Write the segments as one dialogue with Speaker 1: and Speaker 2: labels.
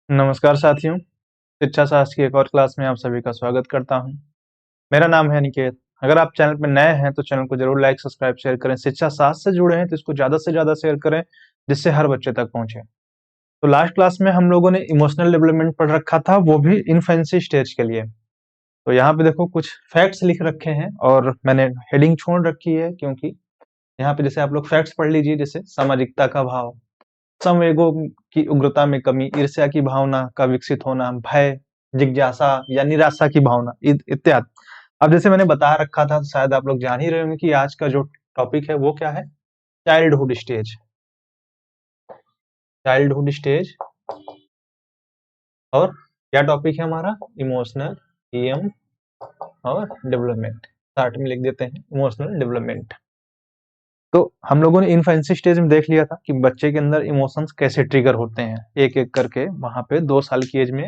Speaker 1: नमस्कार साथियों, शिक्षा शास्त्र की एक और क्लास में आप सभी का स्वागत करता हूं। मेरा नाम है अनिकेत। अगर आप चैनल पर नए हैं तो चैनल को जरूर लाइक, सब्सक्राइब, शेयर करें। शिक्षा शास्त्र से जुड़े हैं तो इसको ज़्यादा से ज़्यादा शेयर करें, जिससे हर बच्चे तक पहुंचे। तो लास्ट क्लास में हम लोगों ने इमोशनल डेवलपमेंट पढ़ रखा था, वो भी इन्फेंसी स्टेज के लिए। तो यहाँ पे देखो कुछ फैक्ट्स लिख रखे हैं और मैंने हेडिंग छोड़ रखी है, क्योंकि यहाँ पे जैसे आप लोग फैक्ट्स पढ़ लीजिए, जैसे सामाजिकता का भाव, संवेगों की उग्रता में कमी, ईर्ष्या की भावना का विकसित होना, भय, जिज्ञासा या निराशा की भावना इत्यादि। अब जैसे मैंने बता रखा था, शायद आप लोग जान ही रहे होंगे कि आज का जो टॉपिक है वो क्या है, चाइल्डहुड स्टेज। चाइल्डहुड स्टेज और क्या टॉपिक है हमारा, इमोशनल ईएम और डेवलपमेंट। स्टार्ट में लिख देते हैं इमोशनल डेवलपमेंट। तो हम लोगों ने इन्फेंसी स्टेज में देख लिया था कि बच्चे के अंदर इमोशंस कैसे ट्रिगर होते हैं, एक एक करके वहां पे 2 साल की एज में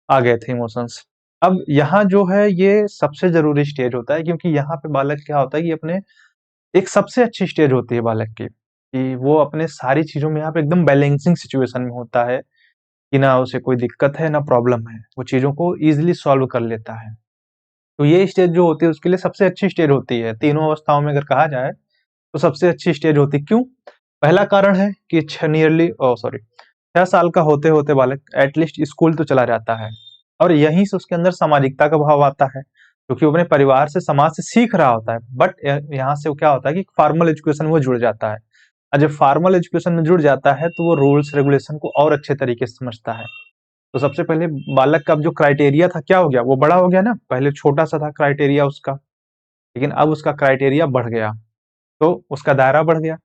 Speaker 1: आ गए थे इमोशंस। अब यहाँ जो है ये सबसे जरूरी स्टेज होता है, क्योंकि यहाँ पे बालक क्या होता है कि अपने एक सबसे अच्छी स्टेज होती है बालक की, कि वो अपने सारी चीजों में यहाँ पे एकदम बैलेंसिंग सिचुएशन में होता है, कि ना उसे कोई दिक्कत है ना प्रॉब्लम है, वो चीजों को इजिली सॉल्व कर लेता है। तो ये स्टेज जो होती है उसके लिए सबसे अच्छी स्टेज होती है, तीनों अवस्थाओं में अगर कहा जाए तो सबसे अच्छी स्टेज होती है। क्यों? पहला कारण है कि 6 साल का होते होते बालक एटलीस्ट स्कूल तो चला जाता है, और यहीं से उसके अंदर सामाजिकता का भाव आता है, क्योंकि वो अपने परिवार से, समाज से सीख रहा होता है। बट यहाँ से वो क्या होता है कि फॉर्मल एजुकेशन में वो जुड़ जाता है, और जब फॉर्मल एजुकेशन में जुड़ जाता है तो वो रूल्स रेगुलेशन को और अच्छे तरीके से समझता है। तो सबसे पहले बालक का जो क्राइटेरिया था क्या हो गया, वो बड़ा हो गया ना। पहले छोटा सा था क्राइटेरिया उसका, लेकिन अब उसका क्राइटेरिया बढ़ गया, तो उसका दायरा बढ़ गया।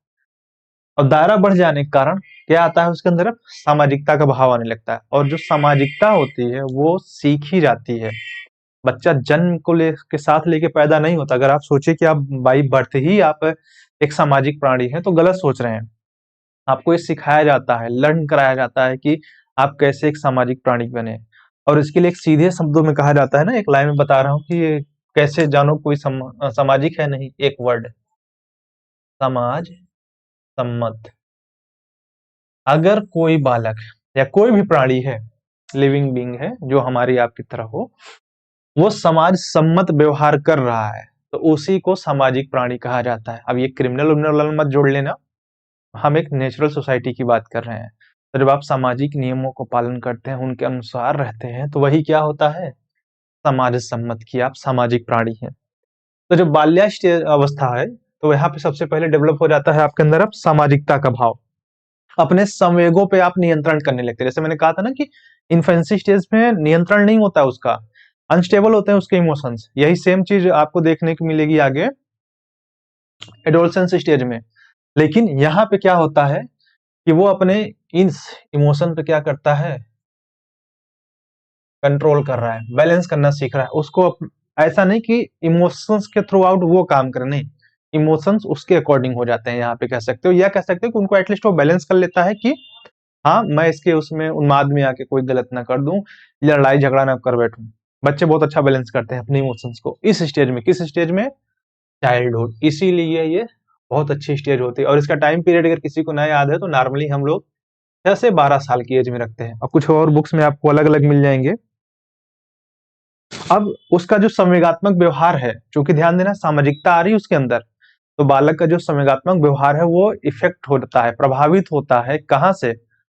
Speaker 1: और दायरा बढ़ जाने के कारण क्या आता है उसके अंदर, अब सामाजिकता का भाव आने लगता है। और जो सामाजिकता होती है वो सीखी जाती है। बच्चा जन्म को ले के साथ लेके पैदा नहीं होता। अगर आप सोचे कि आप बाई बर्थ ही आप एक सामाजिक प्राणी हैं, तो गलत सोच रहे हैं। आपको ये सिखाया जाता है, लर्न कराया जाता है कि आप कैसे एक सामाजिक प्राणी बने। और इसके लिए एक सीधे शब्दों में कहा जाता है ना, एक लाइन में बता रहा हूँ कि ये कैसे जानो कोई सामाजिक है नहीं, एक वर्ड, समाज सम्मत। अगर कोई बालक या कोई भी प्राणी है, लिविंग बीइंग है जो हमारी आपकी तरह हो, वो समाज सम्मत व्यवहार कर रहा है, तो उसी को सामाजिक प्राणी कहा जाता है। अब ये क्रिमिनल विमिनल मत जोड़ लेना, हम एक नेचुरल सोसाइटी की बात कर रहे हैं। तो जब आप सामाजिक नियमों को पालन करते हैं, उनके अनुसार रहते हैं, तो वही क्या होता है, समाज सम्मत की आप सामाजिक प्राणी हैं। तो जब बाल्यावस्था अवस्था है, तो यहाँ पे सबसे पहले डेवलप हो जाता है आपके अंदर अब सामाजिकता का भाव। अपने संवेगों पे आप नियंत्रण करने लगते हैं। जैसे मैंने कहा था ना कि इन्फेंसी स्टेज में नियंत्रण नहीं होता है उसका, अनस्टेबल होते हैं उसके इमोशंस। यही सेम चीज आपको देखने को मिलेगी आगे एडोलसेंस स्टेज में। लेकिन यहाँ पे क्या होता है कि वो अपने इस इमोशन पे क्या करता है, कंट्रोल कर रहा है, बैलेंस करना सीख रहा है। उसको ऐसा नहीं कि इमोशंस के थ्रू आउट वो काम करे, नहीं, इमोशंस उसके अकॉर्डिंग हो जाते हैं। यहाँ पे कह सकते हो, या कह सकते हो कि उनको एटलीस्ट वो बैलेंस कर लेता है कि हाँ, मैं इसके उसमें उन्माद में आके कोई गलत ना कर दूं, या लड़ाई झगड़ा ना कर बैठूं। बच्चे बहुत अच्छा बैलेंस करते हैं अपने इमोशंस को इस स्टेज में। किस स्टेज में? चाइल्डहुड। इसीलिए ये बहुत अच्छी स्टेज होती है। और इसका टाइम पीरियड अगर किसी को ना याद है, तो नॉर्मली हम लोग 6 से 12 साल की एज में रखते हैं, और कुछ और बुक्स में आपको अलग अलग मिल जाएंगे। अब उसका जो संवेगात्मक व्यवहार है, चूंकि ध्यान देना सामाजिकता आ रही है उसके अंदर, तो बालक का जो संवेगात्मक व्यवहार है वो इफेक्ट होता है, प्रभावित होता है। कहाँ से?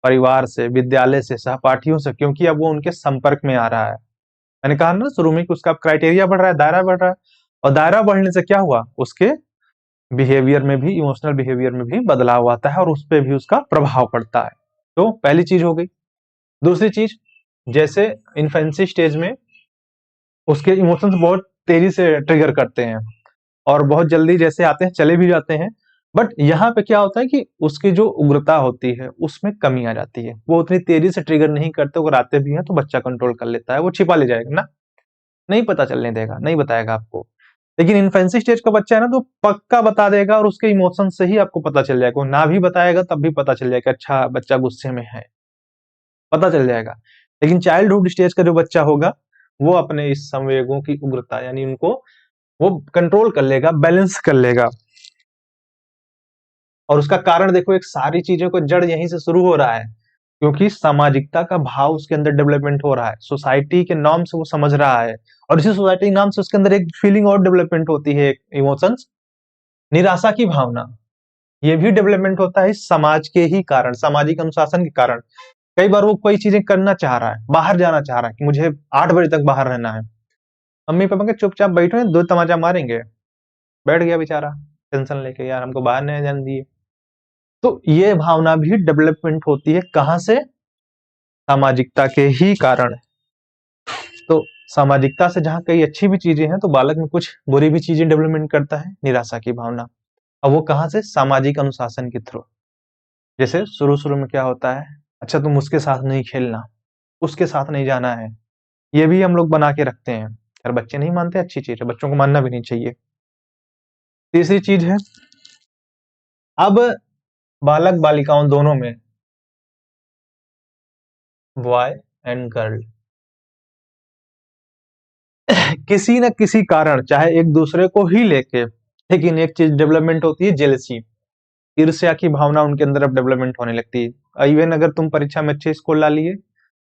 Speaker 1: परिवार से, विद्यालय से, सहपाठियों से, क्योंकि अब वो उनके संपर्क में आ रहा है। मैंने कहा ना शुरू में कि उसका क्राइटेरिया बढ़ रहा है, दायरा बढ़ रहा है। और दायरा बढ़ने से क्या हुआ, उसके बिहेवियर में भी, इमोशनल बिहेवियर में भी बदलाव आता है, और उस पर भी उसका प्रभाव पड़ता है। तो पहली चीज हो गई। दूसरी चीज, जैसे इन्फेंसी स्टेज में उसके इमोशंस बहुत तेजी से ट्रिगर करते हैं, और बहुत जल्दी जैसे आते हैं चले भी जाते हैं। बट यहाँ पे क्या होता है कि उसकी जो उग्रता होती है उसमें कमी आ जाती है। वो उतनी तेजी से ट्रिगर नहीं करते, अगर आते भी हैं तो बच्चा कंट्रोल कर लेता है, वो छिपा ले जाएगा ना, नहीं पता चलने देगा, नहीं बताएगा आपको। लेकिन इन्फेंसी स्टेज का बच्चा है ना, तो पक्का बता देगा, और उसके इमोशन से ही आपको पता चल जाएगा। वो ना भी बताएगा तब भी पता चल जाएगा, अच्छा बच्चा गुस्से में है, पता चल जाएगा। लेकिन चाइल्डहुड स्टेज का जो बच्चा होगा, वो अपने इस संवेगों की उग्रता यानी उनको वो कंट्रोल कर लेगा, बैलेंस कर लेगा। और उसका कारण देखो, एक सारी चीजों को जड़ यहीं से शुरू हो रहा है। क्योंकि सामाजिकता का भाव उसके अंदर डेवलपमेंट हो रहा है, सोसाइटी के नॉर्म से वो समझ रहा है, और इसी सोसाइटी के नाम से उसके अंदर एक फीलिंग और डेवलपमेंट होती है, इमोशंस, निराशा की भावना। ये भी डेवलपमेंट होता है इस समाज के ही कारण, सामाजिक अनुशासन के कारण। कई बार वो कोई चीजें करना चाह रहा है, बाहर जाना चाह रहा है कि मुझे 8 बजे तक बाहर रहना है, मम्मी पापा के चुपचाप बैठो, दो तमाचा मारेंगे, बैठ गया बेचारा टेंशन लेके, यार हमको बाहर नहीं जाने दिए। तो ये भावना भी डेवलपमेंट होती है कहाँ से? सामाजिकता के ही कारण। तो सामाजिकता से जहाँ कई अच्छी भी चीजें हैं, तो बालक में कुछ बुरी भी चीजें डेवलपमेंट करता है, निराशा की भावना। अब वो कहाँ से? सामाजिक अनुशासन के थ्रू। जैसे शुरू शुरू में क्या होता है, अच्छा तुम उसके साथ नहीं खेलना, उसके साथ नहीं जाना है, ये भी हम लोग बना के रखते हैं। यार बच्चे नहीं मानते, अच्छी चीज है, बच्चों को मानना भी नहीं चाहिए। तीसरी चीज है, अब बालक बालिकाओं दोनों में, बॉय एंड गर्ल, किसी न किसी कारण, चाहे एक दूसरे को ही लेके, लेकिन एक चीज डेवलपमेंट होती है, जेलसी, ईर्ष्या की भावना उनके अंदर अब डेवलपमेंट होने लगती है। इवन अगर तुम परीक्षा में अच्छे स्कोर ला लिए,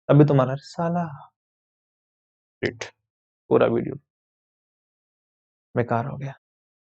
Speaker 1: तभी तुम्हारा साला पूरा वीडियो बेकार हो गया।